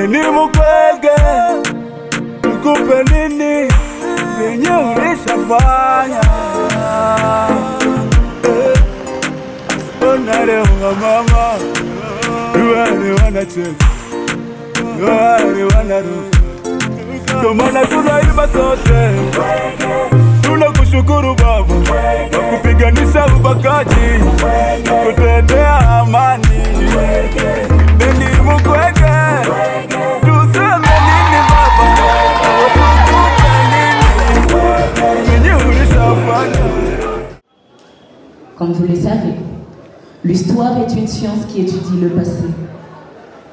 Nini mukwege, nikupe nini, venye ulishafanya. Unareunga mama, yuwani wanacheza, yuwani wanaruka. Tumana tunaiba sote, tunakushukuru Baba kwa kupiganisha ubakaji, kutetea amani. Nini mukwege, tuseme nini Baba, tukupe nini, venye ulishafanya. Comme vous le savez, l'histoire est une science qui étudie le passé.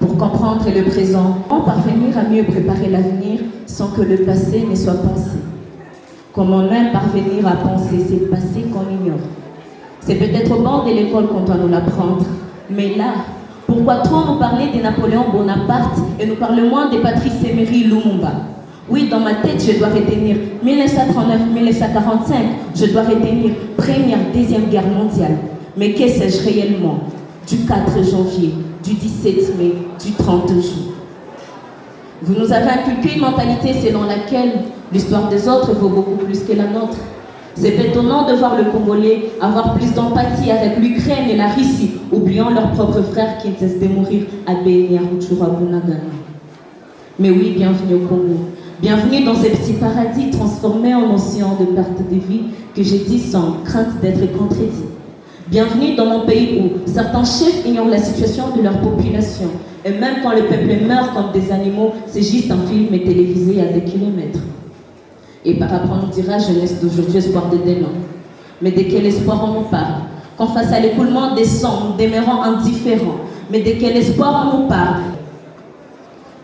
Pour comprendre le présent, comment parvenir à mieux préparer l'avenir sans que le passé ne soit pensé? Comment même parvenir à penser ces passés qu'on ignore? C'est peut-être au bord de l'école qu'on doit nous l'apprendre. Mais là, pourquoi trop nous parler de Napoléon Bonaparte et nous parler moins de Patrice Emery Lumumba? Oui, dans ma tête, je dois retenir 1939-1945, je dois retenir Première, Deuxième Guerre mondiale. Mais qu'est-ce réellement du 4 janvier, du 17 mai, du 30 juin? Vous nous avez inculqué une mentalité selon laquelle l'histoire des autres vaut beaucoup plus que la nôtre. C'est étonnant de voir le Congolais avoir plus d'empathie avec l'Ukraine et la Russie, oubliant leurs propres frères qui ne cessent de mourir à Beni, à Rutshuru, à Bunagana. Mais oui, bienvenue au Congo. Bienvenue dans ces petits paradis transformés en océan de perte de vie que j'ai dit sans crainte d'être contredit. Bienvenue dans mon pays où certains chefs ignorent la situation de leur population. Et même quand le peuple meurt comme des animaux, c'est juste un film télévisé à des kilomètres. Et par rapport, on nous dira jeunesse d'aujourd'hui, espoir de demain. Mais de quel espoir on nous parle? Quand face à l'écoulement des sangs, nous demeurons indifférents. Mais de quel espoir on nous parle?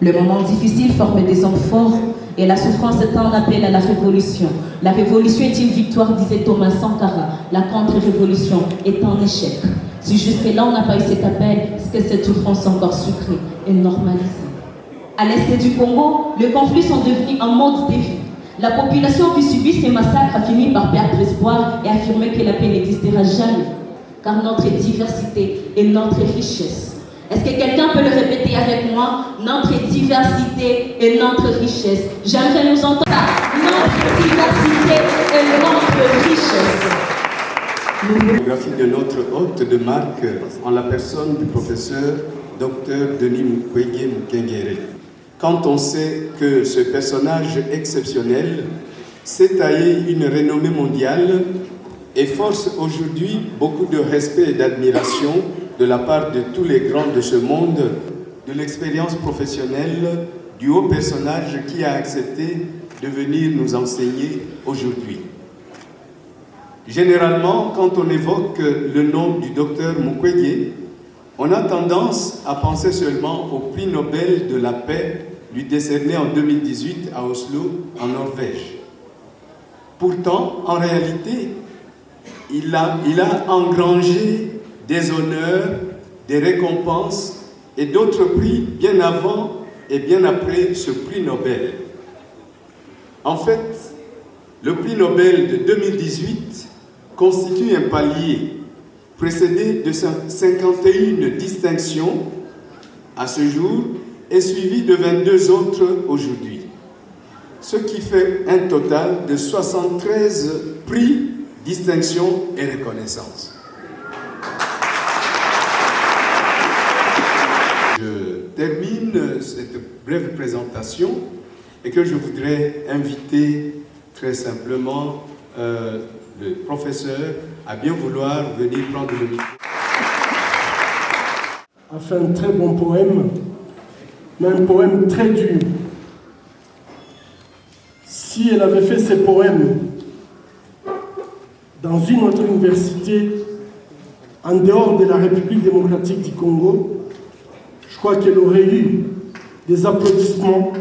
Le moment difficile forme des hommes forts et la souffrance est un appel à la révolution. La révolution est une victoire, disait Thomas Sankara. La contre-révolution est un échec. Si jusque-là on n'a pas eu cet appel, c'est que cette souffrance est encore sucrée et normalisée. À l'est du Congo, les conflits sont devenus un mode de vie. La population qui subit ces massacres a fini par perdre espoir et affirmer que la paix n'existera jamais. Car notre diversité est notre richesse. Est-ce que quelqu'un peut le répéter avec moi? Notre diversité est notre richesse. J'aimerais nous entendre ça. Notre diversité est notre richesse. La biographie de notre hôte de marque en la personne du professeur Dr Denis Mukwege Mukengere. Quand on sait que ce personnage exceptionnel s'est taillé une renommée mondiale et force aujourd'hui beaucoup de respect et d'admiration de la part de tous les grands de ce monde, de l'expérience professionnelle du haut personnage qui a accepté de venir nous enseigner aujourd'hui. Généralement, quand on évoque le nom du docteur Mukwege, on a tendance à penser seulement au prix Nobel de la paix lui décerné en 2018 à Oslo, en Norvège. Pourtant, en réalité, il a engrangé des honneurs, des récompenses et d'autres prix bien avant et bien après ce prix Nobel. En fait, le prix Nobel de 2018 constitue un palier précédé de 51 distinctions à ce jour et suivi de 22 autres aujourd'hui. Ce qui fait un total de 73 prix, distinctions et reconnaissances. Je termine cette brève présentation et que je voudrais inviter très simplement le professeur à bien vouloir venir prendre le micro. A fait un très bon poème, mais un poème très dur. Si elle avait fait ses poèmes dans une autre université, en dehors de la République démocratique du Congo, je crois qu'elle aurait eu des applaudissements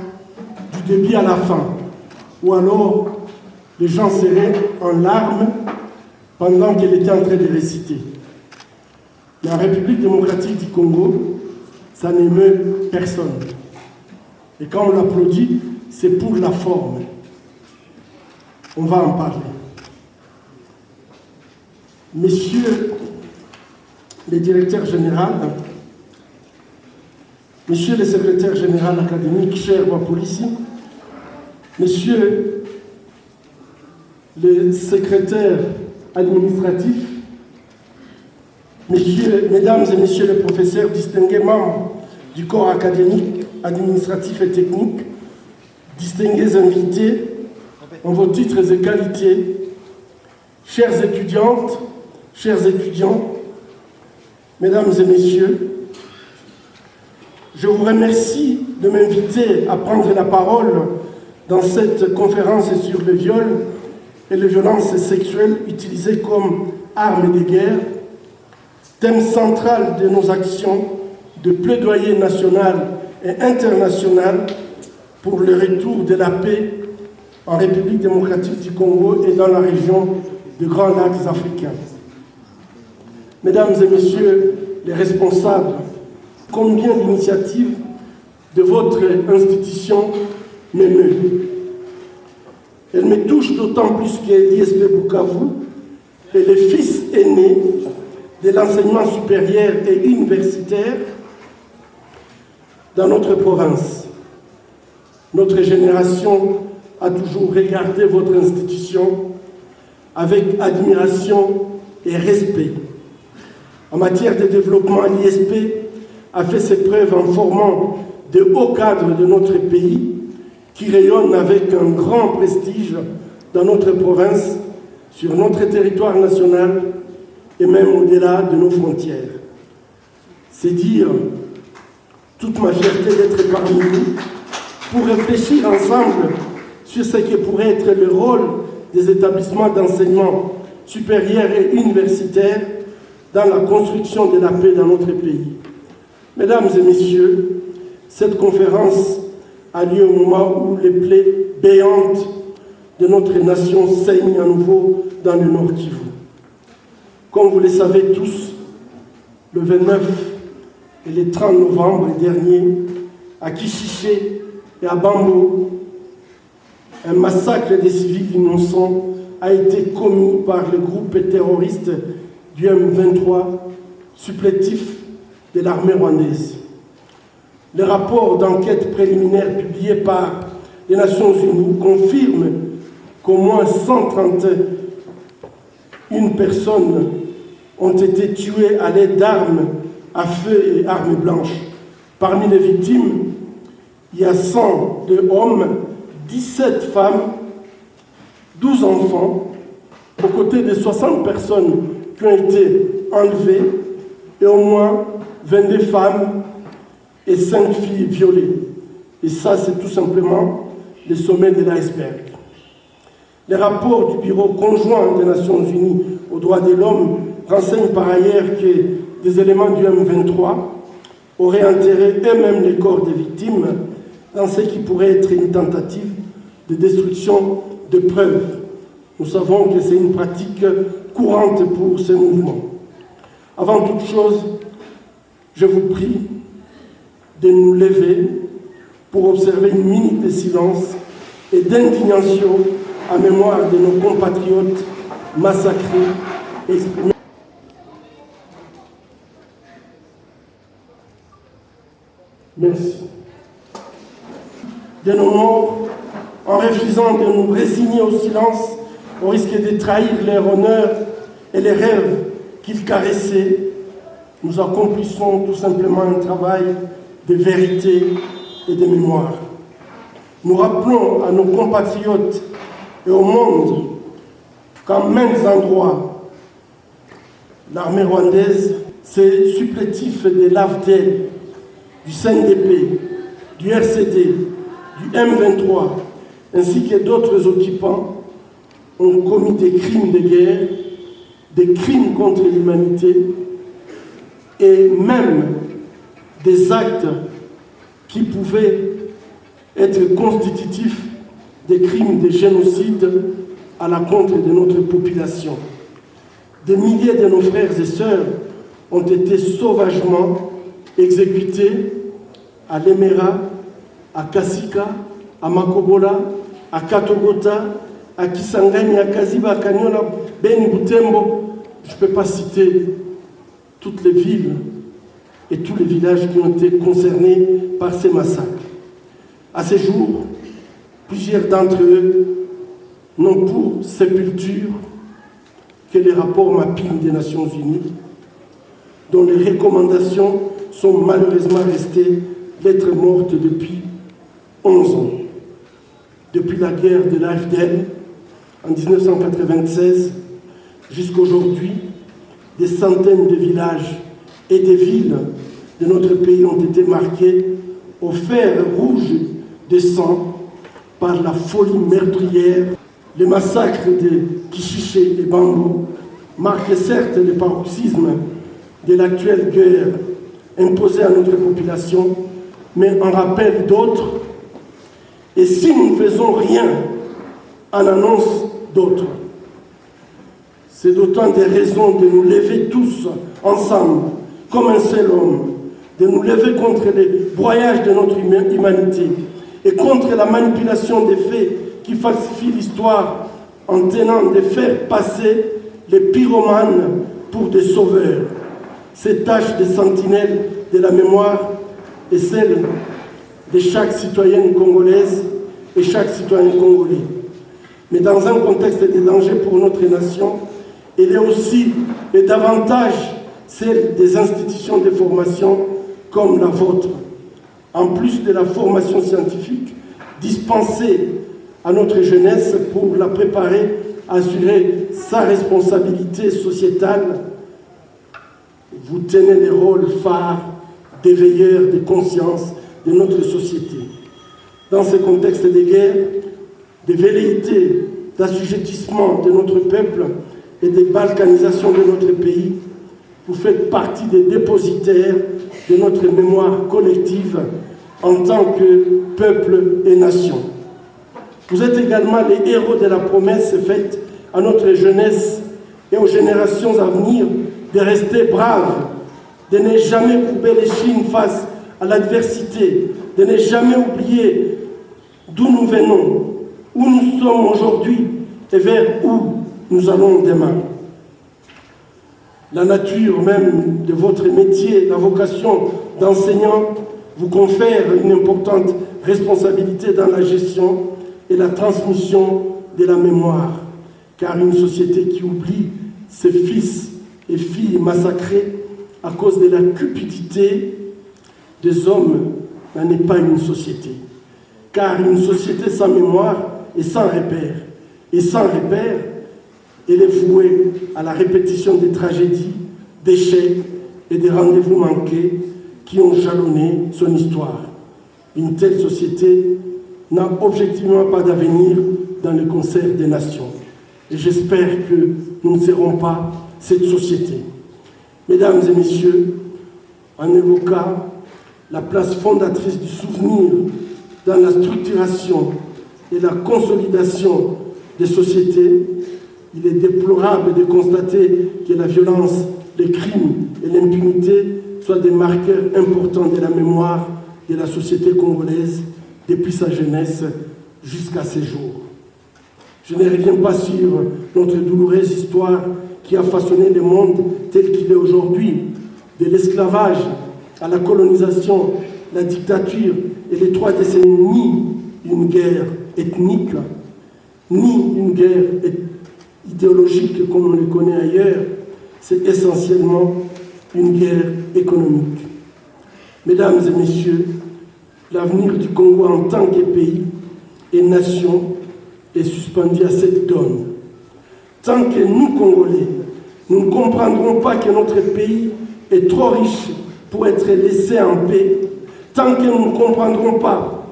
du début à la fin. Ou alors, les gens seraient en larmes pendant qu'elle était en train de réciter. La République démocratique du Congo, ça n'émeut personne. Et quand on l'applaudit, c'est pour la forme. On va en parler. Messieurs les directeurs généraux, Monsieur le secrétaire général académique, cher Wapolisi, Monsieur le secrétaire administratif, Mesdames et Messieurs les professeurs, distingués membres du corps académique, administratif et technique, distingués invités en vos titres et qualités, chères étudiantes, chers étudiants, Mesdames et Messieurs, je vous remercie de m'inviter à prendre la parole dans cette conférence sur le viol et les violences sexuelles utilisées comme armes de guerre, thème central de nos actions de plaidoyer national et international pour le retour de la paix en République démocratique du Congo et dans la région des Grands Lacs africains. Mesdames et Messieurs les responsables, combien d'initiatives de votre institution m'émeut. Elle me touche d'autant plus que l'ISP Bukavu est le fils aîné de l'enseignement supérieur et universitaire dans notre province. Notre génération a toujours regardé votre institution avec admiration et respect. En matière de développement, l'ISP a fait ses preuves en formant de hauts cadres de notre pays qui rayonnent avec un grand prestige dans notre province, sur notre territoire national et même au-delà de nos frontières. C'est dire toute ma fierté d'être parmi vous pour réfléchir ensemble sur ce que pourrait être le rôle des établissements d'enseignement supérieur et universitaire dans la construction de la paix dans notre pays. Mesdames et Messieurs, cette conférence a lieu au moment où les plaies béantes de notre nation saignent à nouveau dans le Nord Kivu. Comme vous le savez tous, le 29 et le 30 novembre dernier, à Kishiché et à Bambo, un massacre des civils innocents a été commis par le groupe terroriste du M23, supplétif de l'armée rwandaise. Le rapport d'enquête préliminaire publié par les Nations Unies confirme qu'au moins 131 personnes ont été tuées à l'aide d'armes à feu et armes blanches. Parmi les victimes, il y a 102 hommes, 17 femmes, 12 enfants, aux côtés de 60 personnes qui ont été enlevées et au moins 22 femmes et 5 filles violées. Et ça, c'est tout simplement le sommet de l'iceberg. Les rapports du Bureau conjoint des Nations Unies aux droits de l'homme renseignent par ailleurs que des éléments du M23 auraient enterré eux-mêmes les corps des victimes dans ce qui pourrait être une tentative de destruction de preuves. Nous savons que c'est une pratique courante pour ces mouvements. Avant toute chose, je vous prie de nous lever pour observer une minute de silence et d'indignation en mémoire de nos compatriotes massacrés et exprimés. Merci. De nos morts, en refusant de nous résigner au silence, au risque de trahir leur honneur et les rêves qu'ils caressaient, nous accomplissons tout simplement un travail de vérité et de mémoire. Nous rappelons à nos compatriotes et au monde qu'en maints endroits, l'armée rwandaise, ces supplétifs de l'AFDEL, du CNDP, du RCD, du M23, ainsi que d'autres occupants, ont commis des crimes de guerre, des crimes contre l'humanité et même des actes qui pouvaient être constitutifs des crimes de génocide à l'encontre de notre population. Des milliers de nos frères et sœurs ont été sauvagement exécutés à Lemera, à Kasika, à Makobola, à Katogota, à Kisangani, à Kaziba, à Kanyola, Beni, Butembo. Je ne peux pas citer toutes les villes et tous les villages qui ont été concernés par ces massacres. À ce jour, plusieurs d'entre eux n'ont pour sépulture que les rapports mapping des Nations Unies, dont les recommandations sont malheureusement restées lettres mortes depuis 11 ans. Depuis la guerre de l'AFDL en 1996 jusqu'à aujourd'hui, des centaines de villages et de villes de notre pays ont été marqués au fer rouge de sang par la folie meurtrière. Les massacres de Kishiché et Bambo marquent certes le paroxysme de l'actuelle guerre imposée à notre population, mais en rappellent d'autres. Et si nous ne faisons rien, en annonce d'autres. C'est d'autant des raisons de nous lever tous ensemble, comme un seul homme, de nous lever contre les broyages de notre humanité et contre la manipulation des faits qui falsifient l'histoire en tenant de faire passer les pyromanes pour des sauveurs. Ces tâches de sentinelle de la mémoire est celle de chaque citoyenne congolaise et chaque citoyen congolais. Mais dans un contexte de danger pour notre nation, elle est aussi et davantage celle des institutions de formation comme la vôtre. En plus de la formation scientifique dispensée à notre jeunesse pour la préparer à assurer sa responsabilité sociétale, vous tenez les rôles phares d'éveilleurs de conscience de notre société. Dans ce contexte de guerre, de velléités d'assujettissement de notre peuple et de balkanisation de notre pays, vous faites partie des dépositaires de notre mémoire collective en tant que peuple et nation. Vous êtes également les héros de la promesse faite à notre jeunesse et aux générations à venir de rester braves, de ne jamais courber les chines face à l'adversité, de ne jamais oublier d'où nous venons, où nous sommes aujourd'hui et vers où nous allons demain. La nature même de votre métier, la vocation d'enseignant, vous confère une importante responsabilité dans la gestion et la transmission de la mémoire, car une société qui oublie ses fils et filles massacrés à cause de la cupidité des hommes n'en est pas une société. Car une société sans mémoire et sans repère. Et sans repère, elle est vouée à la répétition des tragédies, d'échecs et des rendez-vous manqués qui ont jalonné son histoire. Une telle société n'a objectivement pas d'avenir dans le concert des nations. Et j'espère que nous ne serons pas cette société. Mesdames et messieurs, en évoquant la place fondatrice du souvenir dans la structuration et la consolidation des sociétés, il est déplorable de constater que la violence, les crimes et l'impunité soient des marqueurs importants de la mémoire de la société congolaise depuis sa jeunesse jusqu'à ces jours. Je ne reviens pas sur notre douloureuse histoire qui a façonné le monde tel qu'il est aujourd'hui, de l'esclavage à la colonisation, la dictature et les 3 décennies, ni une guerre ethnique, ni une guerre idéologique comme on le connaît ailleurs, c'est essentiellement une guerre économique. Mesdames et messieurs, l'avenir du Congo en tant que pays et nation est suspendu à cette donne. Tant que nous, Congolais, nous ne comprendrons pas que notre pays est trop riche pour être laissé en paix, tant que nous ne comprendrons pas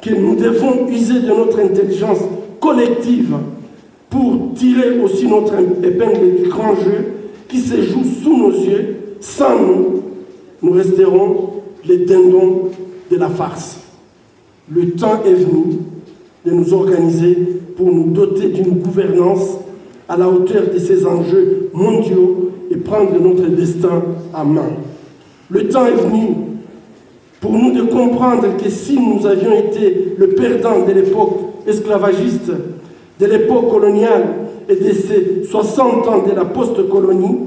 que nous devons user de notre intelligence collective pour tirer aussi notre épingle du grand jeu qui se joue sous nos yeux, sans nous, nous resterons les dindons de la farce. Le temps est venu de nous organiser pour nous doter d'une gouvernance à la hauteur de ces enjeux mondiaux et prendre notre destin à main. Le temps est venu pour nous de comprendre que si nous avions été le perdant de l'époque esclavagiste, de l'époque coloniale et de ces 60 ans de la post-colonie,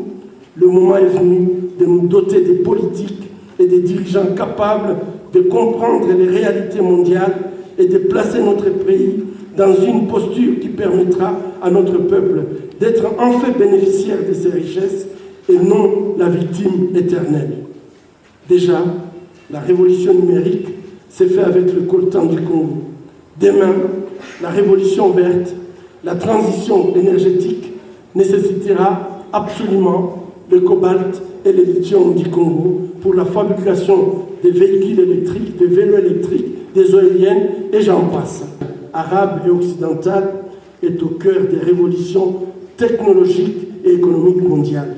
Le moment est venu de nous doter des politiques et des dirigeants capables de comprendre les réalités mondiales et de placer notre pays dans une posture qui permettra à notre peuple d'être enfin bénéficiaire de ses richesses et non la victime éternelle. Déjà, la révolution numérique s'est faite avec le coltan du Congo. Demain, la révolution verte, la transition énergétique nécessitera absolument le cobalt et le lithium du Congo pour la fabrication des véhicules électriques, des vélos électriques, des éoliennes et j'en passe. Arabe et occidentale est au cœur des révolutions technologiques et économiques mondiales.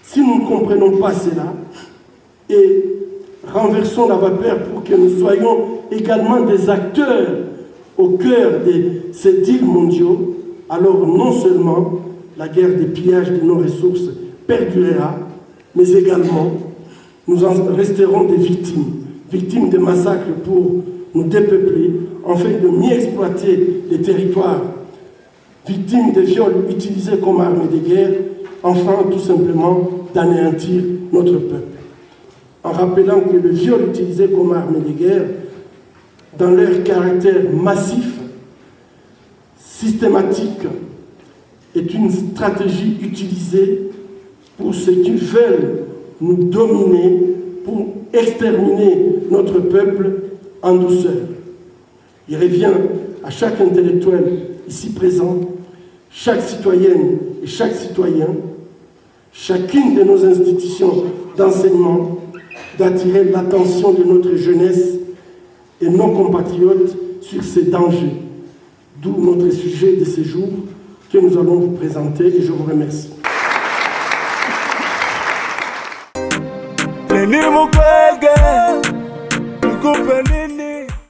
Si nous ne comprenons pas cela et renversons la vapeur pour que nous soyons également des acteurs au cœur de ces deals mondiaux, alors non seulement la guerre des pillages de nos ressources perdurera, mais également nous en resterons des victimes de massacres pour nous dépeupler, afin de mieux exploiter les territoires, victimes de viols utilisés comme armes de guerre, enfin tout simplement d'anéantir notre peuple. En rappelant que le viol utilisé comme arme de guerre, dans leur caractère massif, systématique, est une stratégie utilisée pour ceux qui veulent nous dominer, pour exterminer notre peuple en douceur. Il revient à chaque intellectuel ici présent, chaque citoyenne et chaque citoyen, chacune de nos institutions d'enseignement, d'attirer l'attention de notre jeunesse et nos compatriotes sur ces dangers. D'où notre sujet de ce jour que nous allons vous présenter et je vous remercie. Nini Mukwege, nikupe nini?